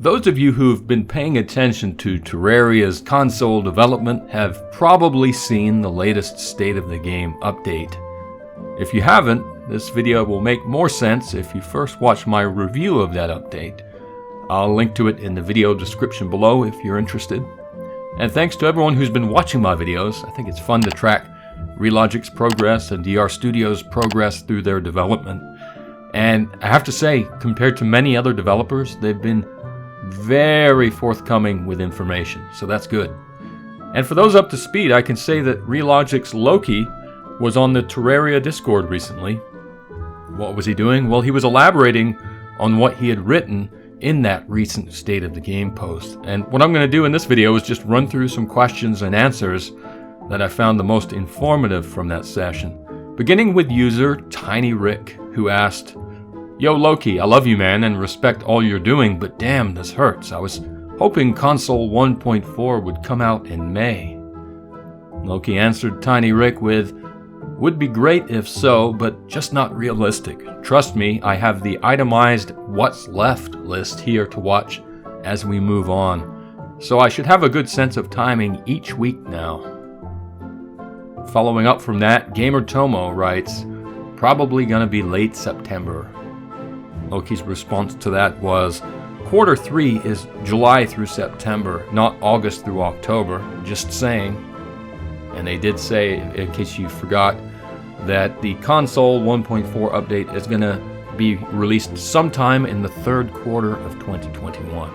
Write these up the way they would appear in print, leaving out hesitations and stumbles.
Those of you who've been paying attention to Terraria's console development have probably seen the latest State of the Game update. If you haven't, this video will make more sense if you first watch my review of that update. I'll link to it in the video description below if you're interested. And thanks to everyone who's been watching my videos. I think it's fun to track Relogic's progress and DR Studio's progress through their development. And I have to say, compared to many other developers, they've been very forthcoming with information, so that's good. And for those up to speed, I can say that Relogic's Loki was on the Terraria Discord recently. What was he doing? Well, he was elaborating on what he had written in that recent State of the Game post. And what I'm going to do in this video is just run through some questions and answers that I found the most informative from that session. Beginning with user Tiny Rick, who asked, "Yo Loki, I love you man and respect all you're doing, but damn, this hurts. I was hoping console 1.4 would come out in May." Loki answered Tiny Rick with, "Would be great if so, but just not realistic. Trust me, I have the itemized what's left list here to watch as we move on. So I should have a good sense of timing each week now." Following up from that, Gamer Tomo writes, "Probably gonna be late September." Loki's response to that was, "Quarter 3 is July through September, not August through October, just saying." And they did say, in case you forgot, that the console 1.4 update is going to be released sometime in the third quarter of 2021.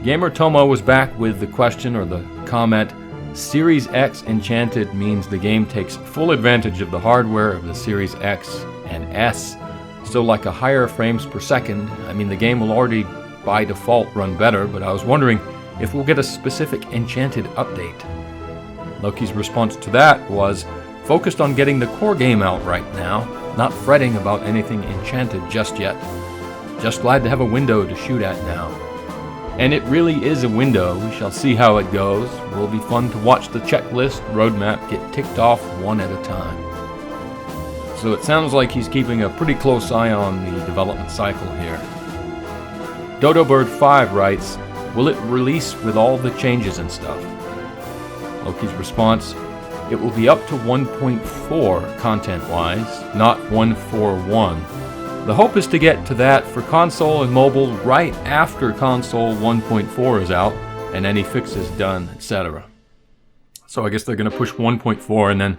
Gamer Tomo was back with the question or the comment, "Series X Enchanted means the game takes full advantage of the hardware of the Series X and S. So like a higher frames per second, I mean the game will already by default run better, but I was wondering if we'll get a specific Enchanted update." Loki's response to that was, "Focused on getting the core game out right now, not fretting about anything Enchanted just yet. Just glad to have a window to shoot at now." And it really is a window. We shall see how it goes. It will be fun to watch the checklist roadmap get ticked off one at a time. So it sounds like he's keeping a pretty close eye on the development cycle here. DodoBird5 writes, "Will it release with all the changes and stuff?" Loki's response, "It will be up to 1.4 content-wise, not 1.41. The hope is to get to that for console and mobile right after console 1.4 is out and any fixes done, etc." So I guess they're going to push 1.4 and then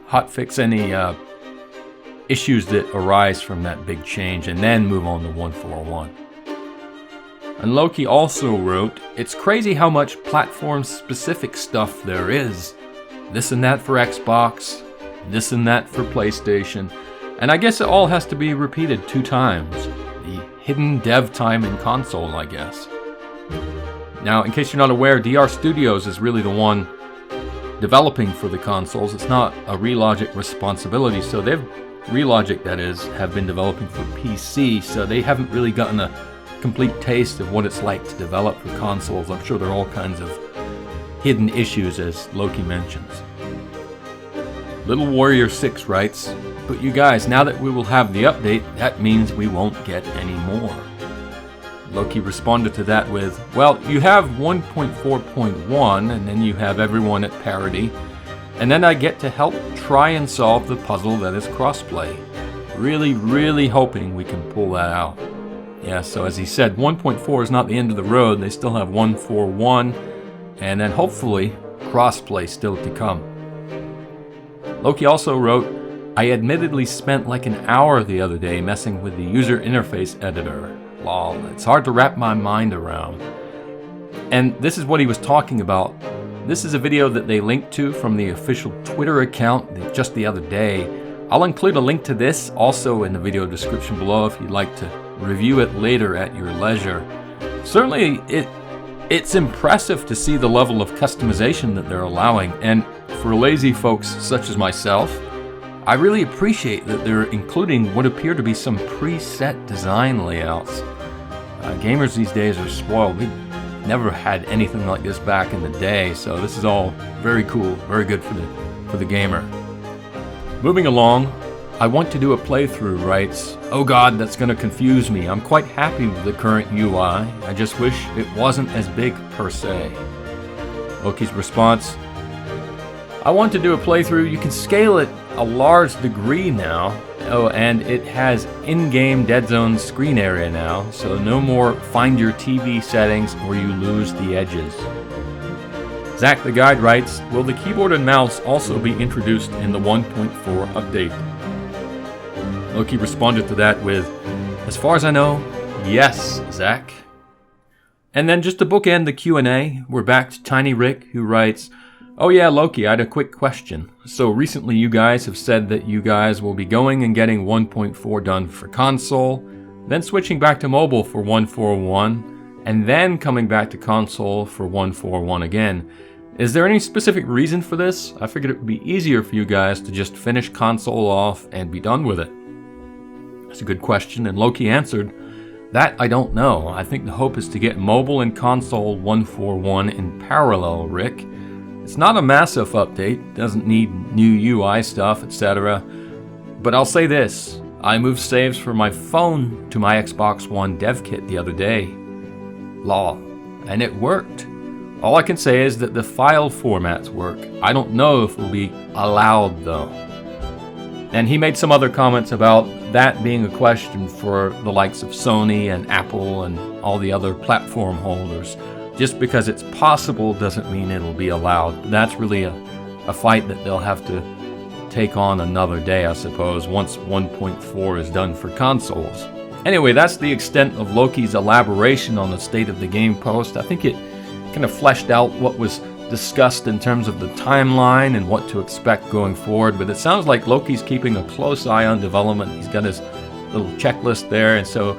hot fix any issues that arise from that big change and then move on to 1.41. And Loki also wrote, "It's crazy how much platform-specific stuff there is. This and that for Xbox, this and that for PlayStation, and I guess it all has to be repeated 2 times. The hidden dev time in console, I guess." Now, in case you're not aware, DR Studios is really the one developing for the consoles. It's not a Relogic responsibility, so Relogic, that is, have been developing for PC, so they haven't really gotten a complete taste of what it's like to develop for consoles. I'm sure there are all kinds of hidden issues, as Loki mentions. Little Warrior 6 writes, "But you guys, now that we will have the update, that means we won't get any more." Loki responded to that with, "Well, you have 1.4.1, and then you have everyone at parity, and then I get to help try and solve the puzzle that is crossplay. Really, really hoping we can pull that out." Yeah, so as he said, 1.4 is not the end of the road. They still have 1.41, and then hopefully crossplay still to come. Loki also wrote, "I admittedly spent like an hour the other day messing with the user interface editor. Lol, it's hard to wrap my mind around." And this is what he was talking about. This is a video that they linked to from the official Twitter account just the other day. I'll include a link to this also in the video description below if you'd like to review it later at your leisure. Certainly, it's impressive to see the level of customization that they're allowing, and for lazy folks such as myself, I really appreciate that they're including what appear to be some preset design layouts. Gamers these days are spoiled. We never had anything like this back in the day, so this is all very cool, very good for the gamer. Moving along, I want to do a playthrough writes, "Oh god, that's gonna confuse me. I'm quite happy with the current UI. I just wish it wasn't as big per se." Loki's response, "I want to do a playthrough. You can scale it a large degree now. Oh, and it has in-game dead zone screen area now, so no more find your TV settings or you lose the edges." Zach the Guide writes, "Will the keyboard and mouse also be introduced in the 1.4 update?" Loki responded to that with, "As far as I know, yes, Zach." And then just to bookend the Q&A, we're back to Tiny Rick, who writes, "Oh yeah, Loki, I had a quick question. So recently you guys have said that you guys will be going and getting 1.4 done for console, then switching back to mobile for 1.4.1, and then coming back to console for 1.4.1 again. Is there any specific reason for this? I figured it would be easier for you guys to just finish console off and be done with it." That's a good question, and Loki answered, "That I don't know. I think the hope is to get mobile and console 1.4.1 in parallel, Rick. It's not a massive update, doesn't need new UI stuff, etc. But I'll say this, I moved saves from my phone to my Xbox One dev kit the other day. Lol. And it worked. All I can say is that the file formats work. I don't know if it will be allowed though." And he made some other comments about that being a question for the likes of Sony and Apple and all the other platform holders. Just because it's possible doesn't mean it'll be allowed. That's really a fight that they'll have to take on another day, I suppose, once 1.4 is done for consoles. Anyway, that's the extent of Loki's elaboration on the state of the game post. I think it kind of fleshed out what was discussed in terms of the timeline and what to expect going forward, but it sounds like Loki's keeping a close eye on development. He's got his little checklist there, and so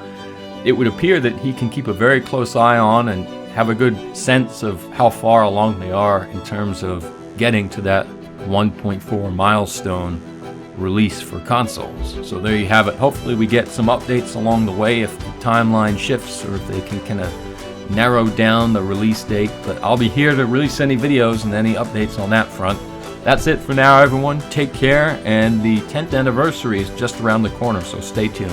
it would appear that he can keep a very close eye on and have a good sense of how far along they are in terms of getting to that 1.4 milestone release for consoles. So there you have it. Hopefully we get some updates along the way if the timeline shifts or if they can kind of narrow down the release date, but I'll be here to release any videos and any updates on that front. That's it for now, everyone. Take care, and the 10th anniversary is just around the corner, so stay tuned.